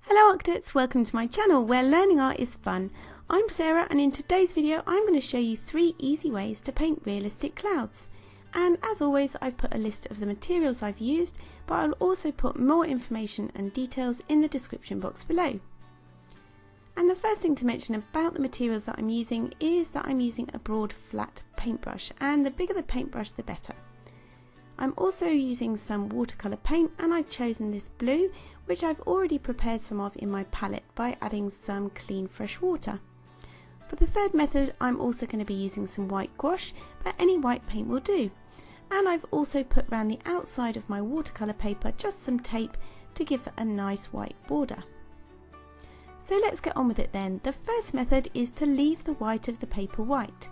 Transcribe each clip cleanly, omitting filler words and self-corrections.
Hello Artcadets, welcome to my channel where learning art is fun. I'm Sarah and in today's video I'm going to show you 3 easy ways to paint realistic clouds. And as always I've put a list of the materials I've used, but I'll also put more information and details in the description box below. And the first thing to mention about the materials that I'm using is that I'm using a broad flat paintbrush, and the bigger the paintbrush the better. I'm also using some watercolour paint, and I've chosen this blue, which I've already prepared some of in my palette by adding some clean fresh water. For the third method I'm also going to be using some white gouache, but any white paint will do. And I've also put around the outside of my watercolour paper just some tape to give it a nice white border. So let's get on with it then. The first method is to leave the white of the paper white,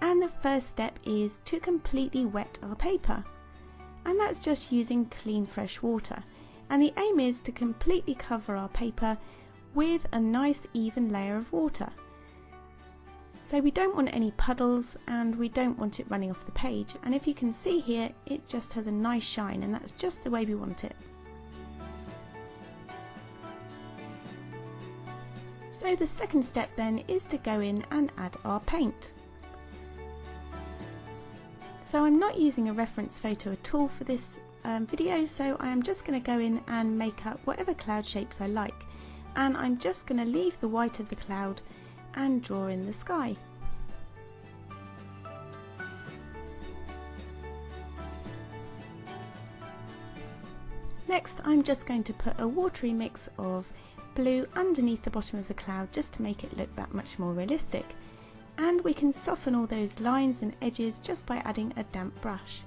and the first step is to completely wet our paper. And that's just using clean fresh water, and the aim is to completely cover our paper with a nice even layer of water. So we don't want any puddles and we don't want it running off the page, and if you can see here it just has a nice shine, and that's just the way we want it. So the second step then is to go in and add our paint. So I'm not using a reference photo at all for this video, so I am just going to go in and make up whatever cloud shapes I like, and I'm just going to leave the white of the cloud and draw in the sky. Next I'm just going to put a watery mix of blue underneath the bottom of the cloud just to make it look that much more realistic. And we can soften all those lines and edges just by adding a damp brush.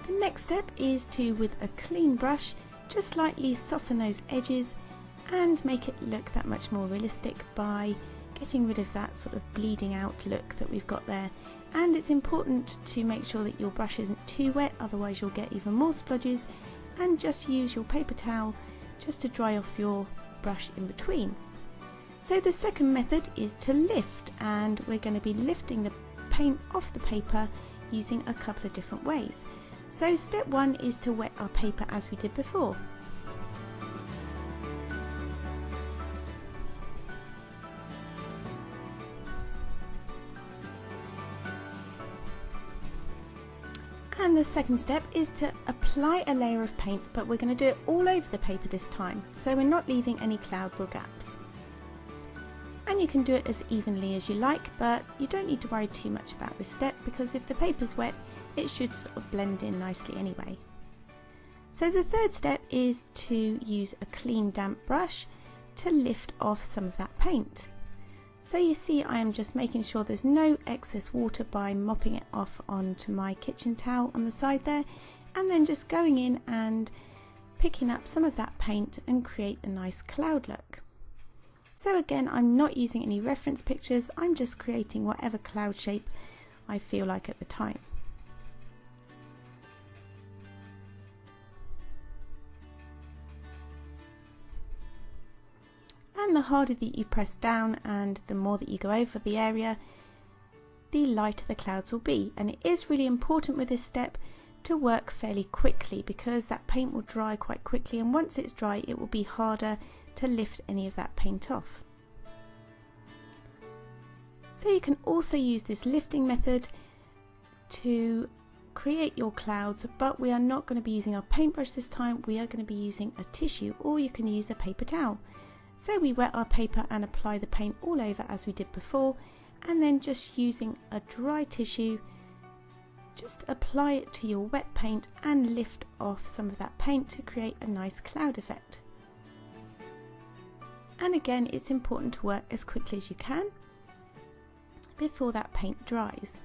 The next step is to, with a clean brush, just lightly soften those edges and make it look that much more realistic by getting rid of that sort of bleeding out look that we've got there. And it's important to make sure that your brush isn't too wet, otherwise you'll get even more splodges, and just use your paper towel just to dry off your brush in between. So the second method is to lift, and we're going to be lifting the paint off the paper using a couple of different ways. So step 1 is to wet our paper as we did before. And the second step is to apply a layer of paint, but we're going to do it all over the paper this time, so we're not leaving any clouds or gaps. And you can do it as evenly as you like, but you don't need to worry too much about this step because if the paper's wet it should sort of blend in nicely anyway. So the third step is to use a clean damp brush to lift off some of that paint. So you see I am just making sure there's no excess water by mopping it off onto my kitchen towel on the side there, and then just going in and picking up some of that paint and create a nice cloud look. So again, I'm not using any reference pictures, I'm just creating whatever cloud shape I feel like at the time. And the harder that you press down and the more that you go over the area, the lighter the clouds will be. And it is really important with this step to work fairly quickly because that paint will dry quite quickly, and once it's dry it will be harder to lift any of that paint off. So you can also use this lifting method to create your clouds, but we are not going to be using our paintbrush this time, we are going to be using a tissue, or you can use a paper towel. So we wet our paper and apply the paint all over as we did before, and then just using a dry tissue, just apply it to your wet paint and lift off some of that paint to create a nice cloud effect. And again, it's important to work as quickly as you can before that paint dries.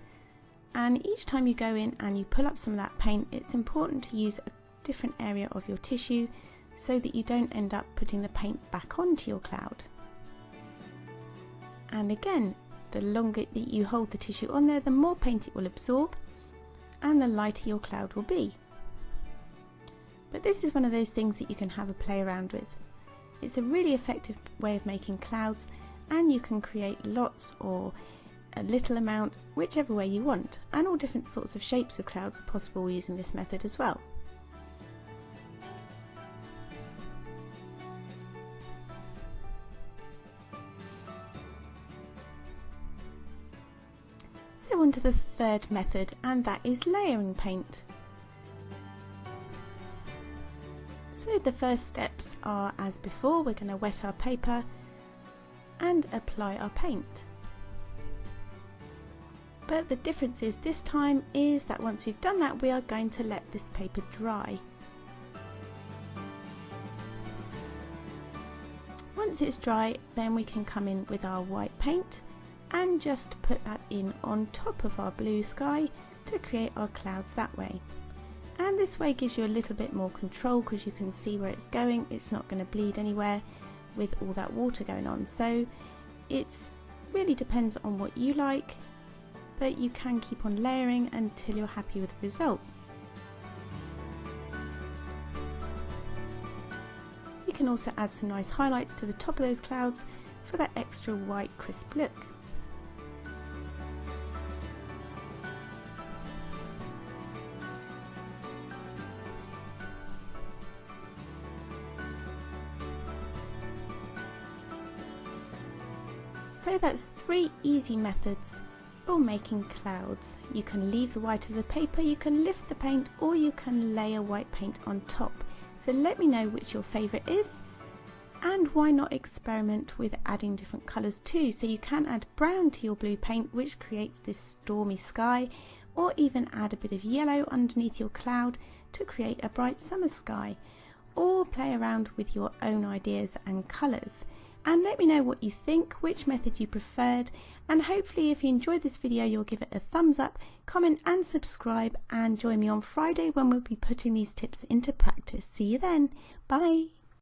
And each time you go in and you pull up some of that paint, it's important to use a different area of your tissue so that you don't end up putting the paint back onto your cloud. And again, the longer that you hold the tissue on there, the more paint it will absorb and the lighter your cloud will be. But this is one of those things that you can have a play around with. It's a really effective way of making clouds, and you can create lots or a little amount, whichever way you want, and all different sorts of shapes of clouds are possible using this method as well. So on to the third method, and that is layering paint. So the first steps are as before. We're going to wet our paper and apply our paint. But the difference is this time is that once we've done that, we are going to let this paper dry. Once it's dry, then we can come in with our white paint and just put that in on top of our blue sky to create our clouds that way. And this way gives you a little bit more control because you can see where it's going. It's not going to bleed anywhere with all that water going on. So it's really depends on what you like, but you can keep on layering until you're happy with the result. You can also add some nice highlights to the top of those clouds for that extra white crisp look. So that's 3 easy methods for making clouds. You can leave the white of the paper, you can lift the paint, or you can layer white paint on top. So let me know which your favourite is, and why not experiment with adding different colours too. So you can add brown to your blue paint, which creates this stormy sky, or even add a bit of yellow underneath your cloud to create a bright summer sky, or play around with your own ideas and colours. And let me know what you think, which method you preferred, and hopefully if you enjoyed this video you'll give it a thumbs up, comment and subscribe, and join me on Friday when we'll be putting these tips into practice. See you then, bye!